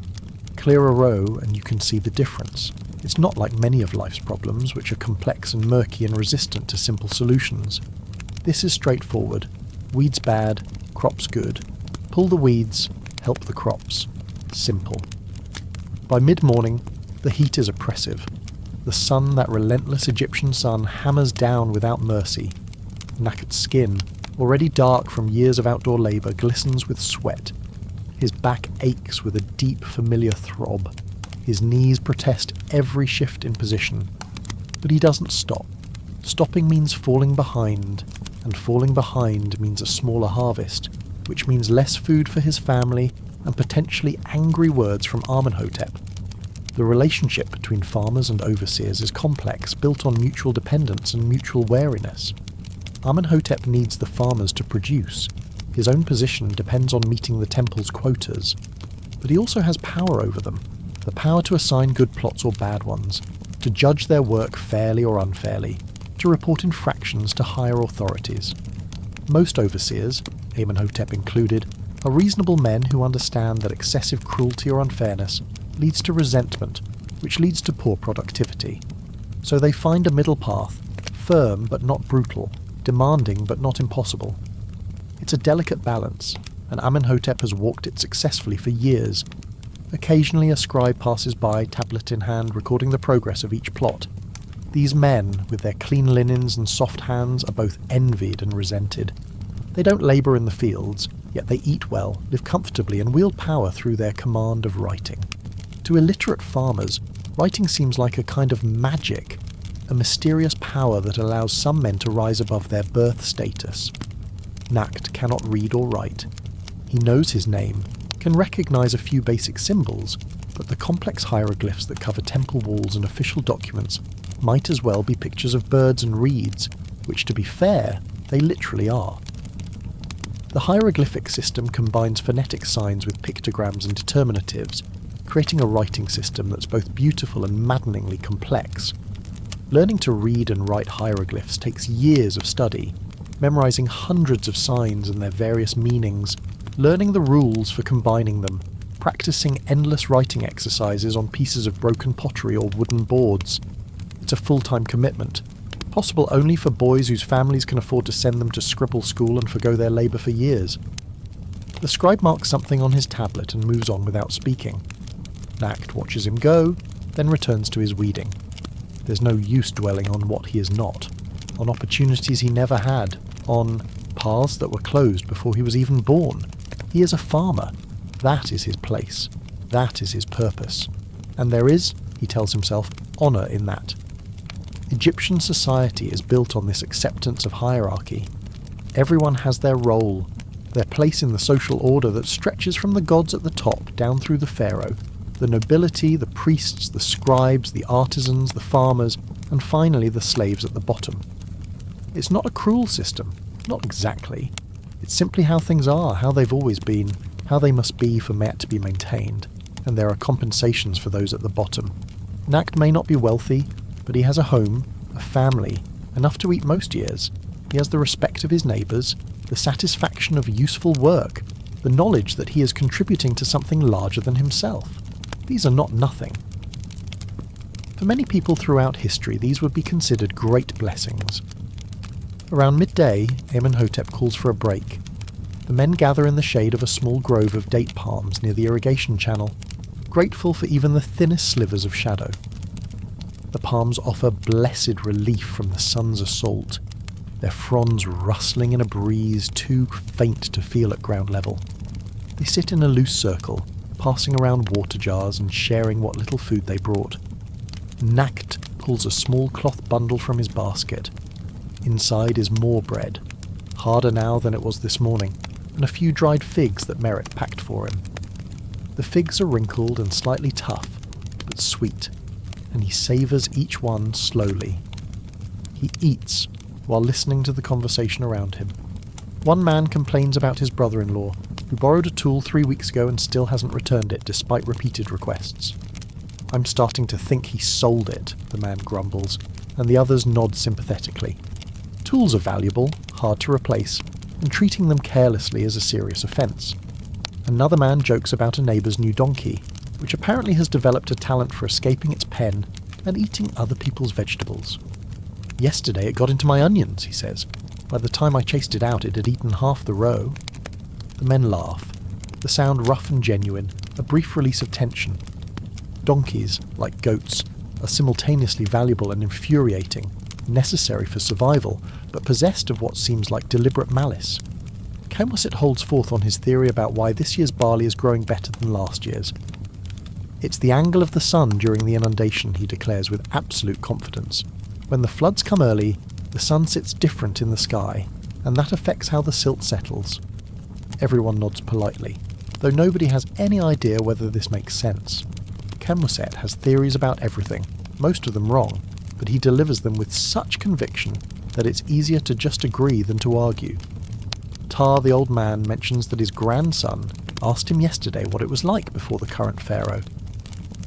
Clear a row, and you can see the difference. It's not like many of life's problems, which are complex and murky and resistant to simple solutions. This is straightforward. Weeds bad, crops good. Pull the weeds, help the crops. Simple. By mid-morning, the heat is oppressive. The sun, that relentless Egyptian sun, hammers down without mercy. Nakt's skin, already dark from years of outdoor labour, glistens with sweat. His back aches with a deep, familiar throb. His knees protest every shift in position. But he doesn't stop. Stopping means falling behind, and falling behind means a smaller harvest, which means less food for his family and potentially angry words from Amenhotep. The relationship between farmers and overseers is complex, built on mutual dependence and mutual wariness. Amenhotep needs the farmers to produce. His own position depends on meeting the temple's quotas. But he also has power over them, the power to assign good plots or bad ones, to judge their work fairly or unfairly, to report infractions to higher authorities. Most overseers, Amenhotep included, are reasonable men who understand that excessive cruelty or unfairness leads to resentment, which leads to poor productivity. So they find a middle path, firm but not brutal, demanding but not impossible. It's a delicate balance, and Amenhotep has walked it successfully for years. Occasionally a scribe passes by, tablet in hand, recording the progress of each plot. These men, with their clean linens and soft hands, are both envied and resented. They don't labour in the fields, yet they eat well, live comfortably, and wield power through their command of writing. To illiterate farmers, writing seems like a kind of magic, a mysterious power that allows some men to rise above their birth status. Nakt cannot read or write. He knows his name, can recognise a few basic symbols, but the complex hieroglyphs that cover temple walls and official documents might as well be pictures of birds and reeds, which, to be fair, they literally are. The hieroglyphic system combines phonetic signs with pictograms and determinatives, creating a writing system that's both beautiful and maddeningly complex. Learning to read and write hieroglyphs takes years of study, memorizing hundreds of signs and their various meanings, learning the rules for combining them, practicing endless writing exercises on pieces of broken pottery or wooden boards. It's a full-time commitment, possible only for boys whose families can afford to send them to scribble school and forgo their labour for years. The scribe marks something on his tablet and moves on without speaking. Nakt watches him go, then returns to his weeding. There's no use dwelling on what he is not, on opportunities he never had, on paths that were closed before he was even born. He is a farmer. That is his place. That is his purpose. And there is, he tells himself, honour in that. Egyptian society is built on this acceptance of hierarchy. Everyone has their role, their place in the social order that stretches from the gods at the top down through the pharaoh, the nobility, the priests, the scribes, the artisans, the farmers, and finally the slaves at the bottom. It's not a cruel system, not exactly. It's simply how things are, how they've always been, how they must be for Met to be maintained, and there are compensations for those at the bottom. Nakt may not be wealthy, but he has a home, a family, enough to eat most years. He has the respect of his neighbours, the satisfaction of useful work, the knowledge that he is contributing to something larger than himself. These are not nothing. For many people throughout history, these would be considered great blessings. Around midday, Amenhotep calls for a break. The men gather in the shade of a small grove of date palms near the irrigation channel, grateful for even the thinnest slivers of shadow. The palms offer blessed relief from the sun's assault, their fronds rustling in a breeze too faint to feel at ground level. They sit in a loose circle, passing around water jars and sharing what little food they brought. Nakt pulls a small cloth bundle from his basket. Inside is more bread, harder now than it was this morning, and a few dried figs that Merritt packed for him. The figs are wrinkled and slightly tough, but sweet, and he savours each one slowly. He eats while listening to the conversation around him. One man complains about his brother-in-law, who borrowed a tool 3 weeks ago and still hasn't returned it despite repeated requests. "I'm starting to think he sold it," the man grumbles, and the others nod sympathetically. Tools are valuable, hard to replace, and treating them carelessly is a serious offence. Another man jokes about a neighbour's new donkey, which apparently has developed a talent for escaping its pen and eating other people's vegetables. "Yesterday it got into my onions," he says. "By the time I chased it out, it had eaten half the row." The men laugh, the sound rough and genuine, a brief release of tension. Donkeys, like goats, are simultaneously valuable and infuriating, necessary for survival, but possessed of what seems like deliberate malice. Camwasit holds forth on his theory about why this year's barley is growing better than last year's. "It's the angle of the sun during the inundation," he declares with absolute confidence. "When the floods come early, the sun sits different in the sky, and that affects how the silt settles." Everyone nods politely, though nobody has any idea whether this makes sense. Camwasit has theories about everything, most of them wrong, but he delivers them with such conviction that it's easier to just agree than to argue. Tar, the old man, mentions that his grandson asked him yesterday what it was like before the current pharaoh.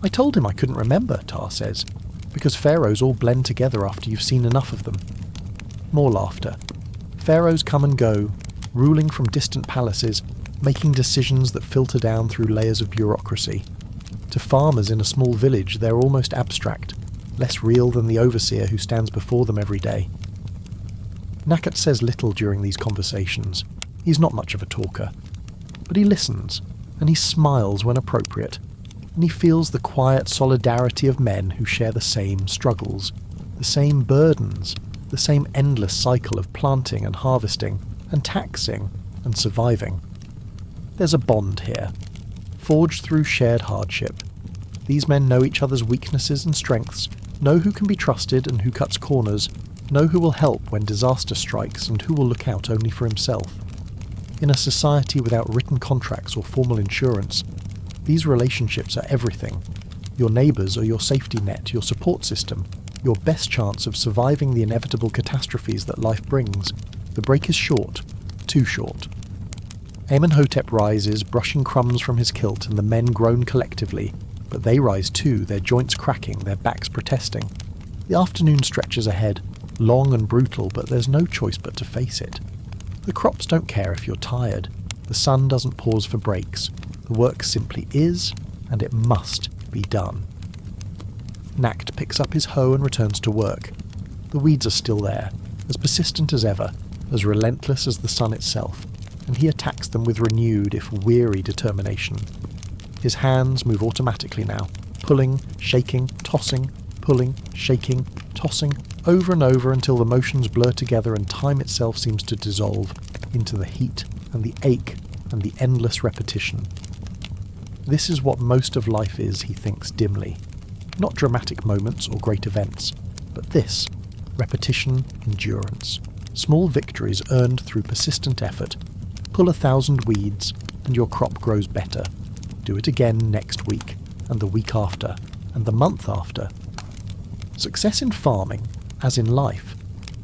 "I told him I couldn't remember," Tar says, "because pharaohs all blend together after you've seen enough of them." More laughter. Pharaohs come and go, ruling from distant palaces, making decisions that filter down through layers of bureaucracy. To farmers in a small village, they're almost abstract, less real than the overseer who stands before them every day. Nakat says little during these conversations. He's not much of a talker. But he listens, and he smiles when appropriate, and he feels the quiet solidarity of men who share the same struggles, the same burdens, the same endless cycle of planting and harvesting, and taxing and surviving. There's a bond here, forged through shared hardship. These men know each other's weaknesses and strengths, know who can be trusted and who cuts corners, know who will help when disaster strikes and who will look out only for himself. In a society without written contracts or formal insurance, these relationships are everything. Your neighbours are your safety net, your support system, your best chance of surviving the inevitable catastrophes that life brings. The break is short, too short. Amenhotep rises, brushing crumbs from his kilt, and the men groan collectively, but they rise too, their joints cracking, their backs protesting. The afternoon stretches ahead, long and brutal, but there's no choice but to face it. The crops don't care if you're tired. The sun doesn't pause for breaks. The work simply is, and it must be done. Nakt picks up his hoe and returns to work. The weeds are still there, as persistent as ever, as relentless as the sun itself, and he attacks them with renewed, if weary, determination. His hands move automatically now, pulling, shaking, tossing, pulling, shaking, tossing, over and over until the motions blur together and time itself seems to dissolve into the heat and the ache and the endless repetition. This is what most of life is, he thinks dimly. Not dramatic moments or great events, but this, repetition, endurance. Small victories earned through persistent effort. Pull 1,000 weeds and your crop grows better. Do it again next week, and the week after, and the month after. Success in farming, as in life,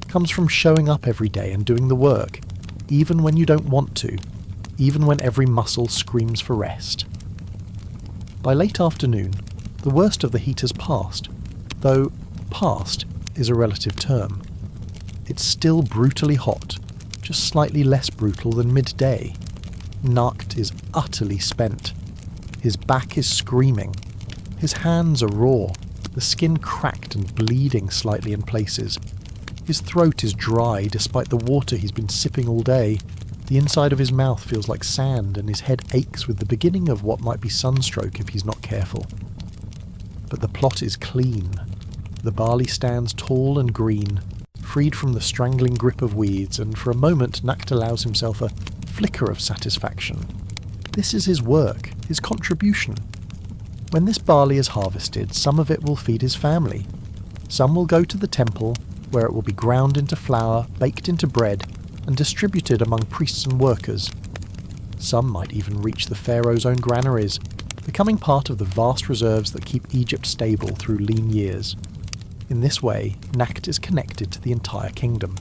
comes from showing up every day and doing the work, even when you don't want to, even when every muscle screams for rest. By late afternoon, the worst of the heat has passed, though past is a relative term. It's still brutally hot, just slightly less brutal than midday. Nakt is utterly spent. His back is screaming. His hands are raw, the skin cracked and bleeding slightly in places. His throat is dry despite the water he's been sipping all day. The inside of his mouth feels like sand and his head aches with the beginning of what might be sunstroke if he's not careful. But the plot is clean. The barley stands tall and green, freed from the strangling grip of weeds, and for a moment Nakt allows himself a flicker of satisfaction. This is his work, his contribution. When this barley is harvested, some of it will feed his family. Some will go to the temple, where it will be ground into flour, baked into bread, and distributed among priests and workers. Some might even reach the pharaoh's own granaries, becoming part of the vast reserves that keep Egypt stable through lean years. In this way, Nakht is connected to the entire kingdom.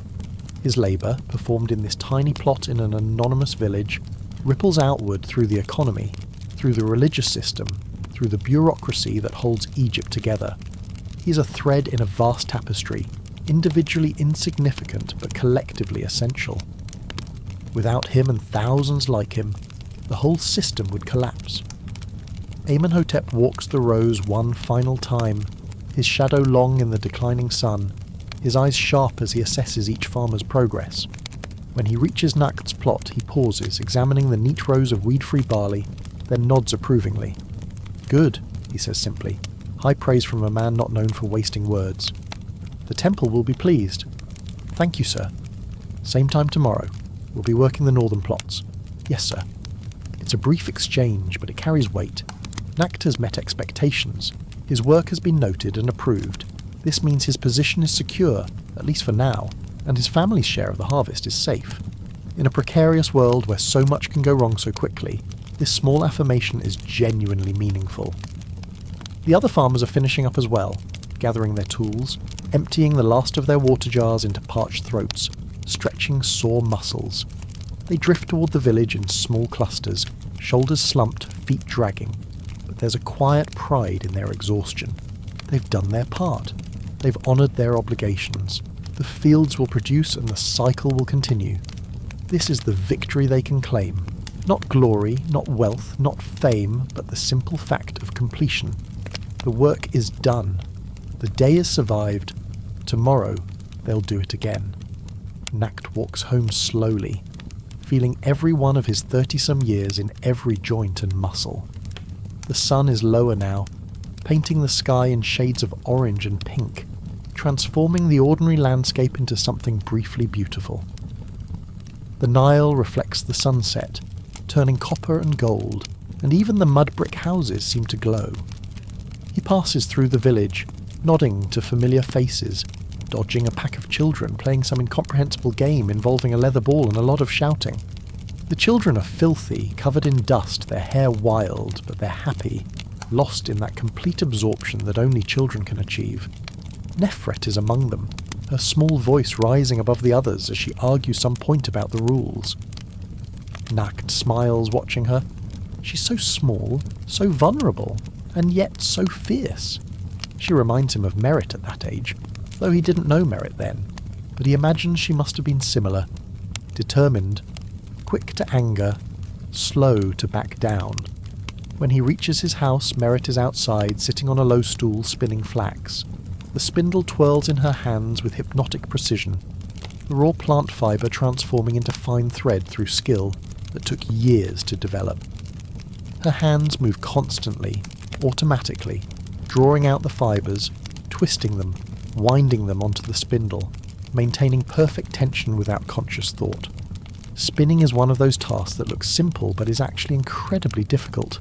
His labour, performed in this tiny plot in an anonymous village, ripples outward through the economy, through the religious system, through the bureaucracy that holds Egypt together. He's a thread in a vast tapestry, individually insignificant but collectively essential. Without him and thousands like him, the whole system would collapse. Amenhotep walks the rows one final time, his shadow long in the declining sun, his eyes sharp as he assesses each farmer's progress. When he reaches Nakht's plot, he pauses, examining the neat rows of weed-free barley, then nods approvingly. "Good," he says simply, high praise from a man not known for wasting words. "The temple will be pleased." "Thank you, sir." "Same time tomorrow. We'll be working the northern plots." "Yes, sir." It's a brief exchange, but it carries weight. Nakht has met expectations. His work has been noted and approved. This means his position is secure, at least for now, and his family's share of the harvest is safe. In a precarious world where so much can go wrong so quickly, this small affirmation is genuinely meaningful. The other farmers are finishing up as well, gathering their tools, emptying the last of their water jars into parched throats, stretching sore muscles. They drift toward the village in small clusters, shoulders slumped, feet dragging. But there's a quiet pride in their exhaustion. They've done their part. They've honoured their obligations. The fields will produce and the cycle will continue. This is the victory they can claim. Not glory, not wealth, not fame, but the simple fact of completion. The work is done. The day is survived. Tomorrow, they'll do it again. Nakht walks home slowly, feeling every one of his 30-some years in every joint and muscle. The sun is lower now, painting the sky in shades of orange and pink, transforming the ordinary landscape into something briefly beautiful. The Nile reflects the sunset, turning copper and gold, and even the mud brick houses seem to glow. He passes through the village, nodding to familiar faces, dodging a pack of children playing some incomprehensible game involving a leather ball and a lot of shouting. The children are filthy, covered in dust, their hair wild, but they're happy, lost in that complete absorption that only children can achieve. Nefret is among them, her small voice rising above the others as she argues some point about the rules. Nakht smiles watching her. She's so small, so vulnerable, and yet so fierce. She reminds him of Merit at that age, though he didn't know Merit then, but he imagines she must have been similar, determined, quick to anger, slow to back down. When he reaches his house, Merit is outside, sitting on a low stool, spinning flax. The spindle twirls in her hands with hypnotic precision, the raw plant fibre transforming into fine thread through skill that took years to develop. Her hands move constantly, automatically, drawing out the fibres, twisting them, winding them onto the spindle, maintaining perfect tension without conscious thought. Spinning is one of those tasks that looks simple but is actually incredibly difficult.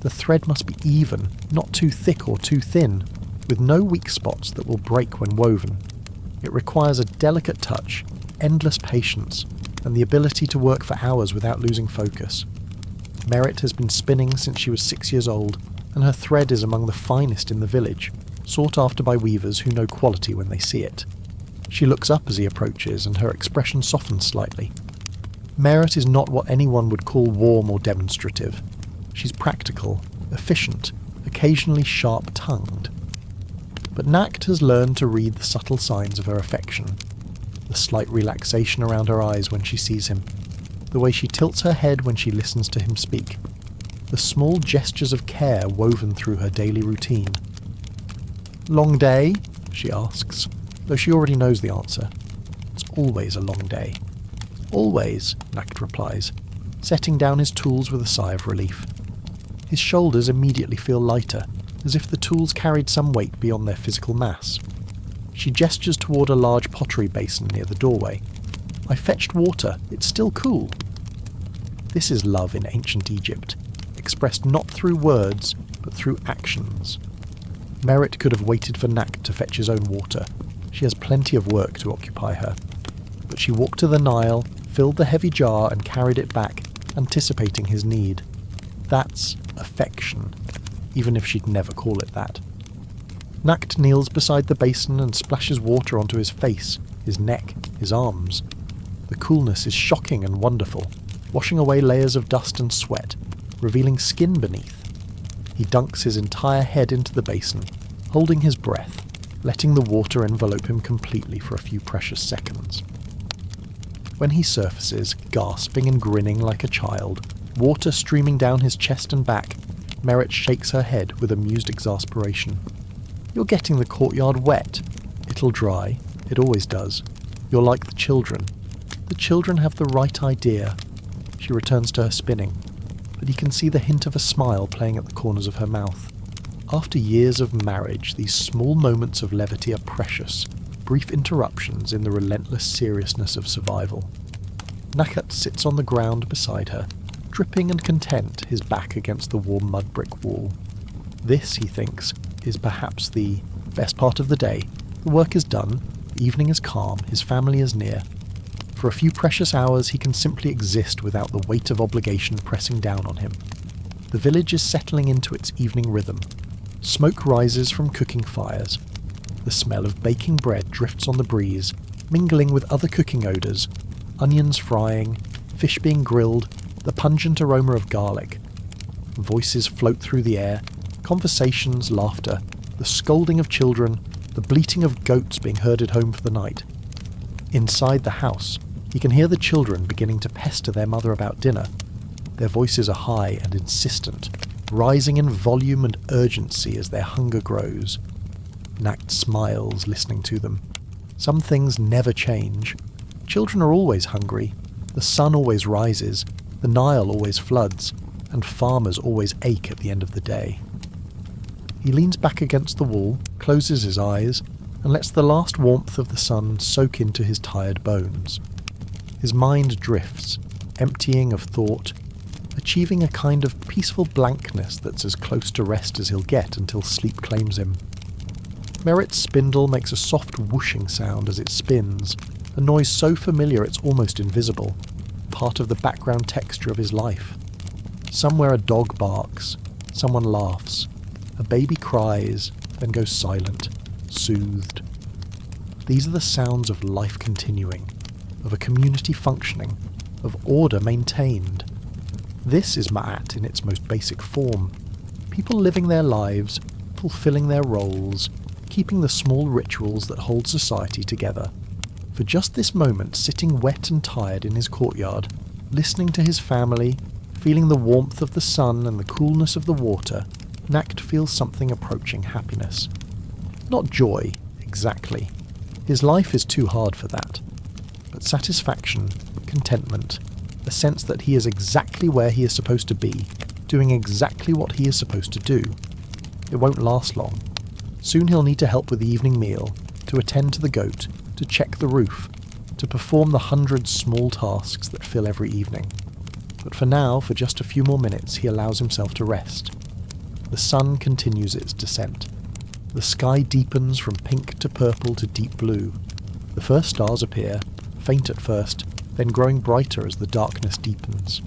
The thread must be even, not too thick or too thin, with no weak spots that will break when woven. It requires a delicate touch, endless patience, and the ability to work for hours without losing focus. Merit has been spinning since she was 6 years old, and her thread is among the finest in the village, sought after by weavers who know quality when they see it. She looks up as he approaches, and her expression softens slightly. Merit is not what anyone would call warm or demonstrative. She's practical, efficient, occasionally sharp-tongued. But Nakht has learned to read the subtle signs of her affection. The slight relaxation around her eyes when she sees him, the way she tilts her head when she listens to him speak, the small gestures of care woven through her daily routine. "Long day?" she asks, though she already knows the answer. It's always a long day. "Always," Nakht replies, setting down his tools with a sigh of relief. His shoulders immediately feel lighter, as if the tools carried some weight beyond their physical mass. She gestures toward a large pottery basin near the doorway. "I fetched water. It's still cool." This is love in ancient Egypt, expressed not through words, but through actions. Merit could have waited for Nakht to fetch his own water, She has plenty of work to occupy her. But she walked to the Nile, filled the heavy jar and carried it back, anticipating his need. That's affection, even if she'd never call it that. Nakt kneels beside the basin and splashes water onto his face, his neck, his arms. The coolness is shocking and wonderful, washing away layers of dust and sweat, revealing skin beneath. He dunks his entire head into the basin, holding his breath, letting the water envelope him completely for a few precious seconds. When he surfaces, gasping and grinning like a child, water streaming down his chest and back, Merit shakes her head with amused exasperation. "You're getting the courtyard wet. It'll dry. It always does. You're like the children. The children have the right idea." She returns to her spinning, but he can see the hint of a smile playing at the corners of her mouth. After years of marriage, these small moments of levity are precious, brief interruptions in the relentless seriousness of survival. Nakat sits on the ground beside her, dripping and content, his back against the warm mud brick wall. This, he thinks, is perhaps the best part of the day. The work is done, the evening is calm, his family is near. For a few precious hours he can simply exist without the weight of obligation pressing down on him. The village is settling into its evening rhythm. Smoke rises from cooking fires. The smell of baking bread drifts on the breeze, mingling with other cooking odours, onions frying, fish being grilled, the pungent aroma of garlic. Voices float through the air, conversations, laughter, the scolding of children, the bleating of goats being herded home for the night. Inside the house, he can hear the children beginning to pester their mother about dinner. Their voices are high and insistent, rising in volume and urgency as their hunger grows. Nakt smiles, listening to them. Some things never change. Children are always hungry. The sun always rises. The Nile always floods. And farmers always ache at the end of the day. He leans back against the wall, closes his eyes, and lets the last warmth of the sun soak into his tired bones. His mind drifts, emptying of thought, achieving a kind of peaceful blankness that's as close to rest as he'll get until sleep claims him. Merit's spindle makes a soft whooshing sound as it spins, a noise so familiar it's almost invisible, part of the background texture of his life. Somewhere a dog barks, someone laughs, a baby cries, then goes silent, soothed. These are the sounds of life continuing, of a community functioning, of order maintained. This is Ma'at in its most basic form. People living their lives, fulfilling their roles, keeping the small rituals that hold society together. For just this moment, sitting wet and tired in his courtyard, listening to his family, feeling the warmth of the sun and the coolness of the water, Nakt feels something approaching happiness. Not joy, exactly. His life is too hard for that. But satisfaction, contentment, a sense that he is exactly where he is supposed to be, doing exactly what he is supposed to do. It won't last long. Soon he'll need to help with the evening meal, to attend to the goat, to check the roof, to perform the 100 small tasks that fill every evening. But for now, for just a few more minutes, he allows himself to rest. The sun continues its descent. The sky deepens from pink to purple to deep blue. The first stars appear, faint at first, then growing brighter as the darkness deepens.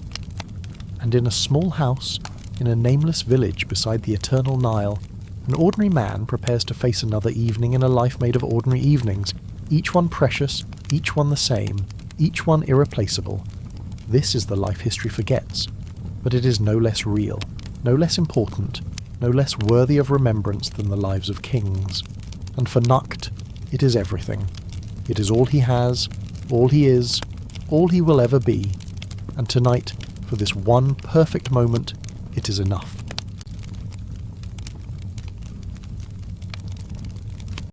And in a small house, in a nameless village beside the eternal Nile, an ordinary man prepares to face another evening in a life made of ordinary evenings, each one precious, each one the same, each one irreplaceable. This is the life history forgets, but it is no less real, no less important, no less worthy of remembrance than the lives of kings. And for Nakt, it is everything. It is all he has, all he is, all he will ever be. And tonight, for this one perfect moment, it is enough.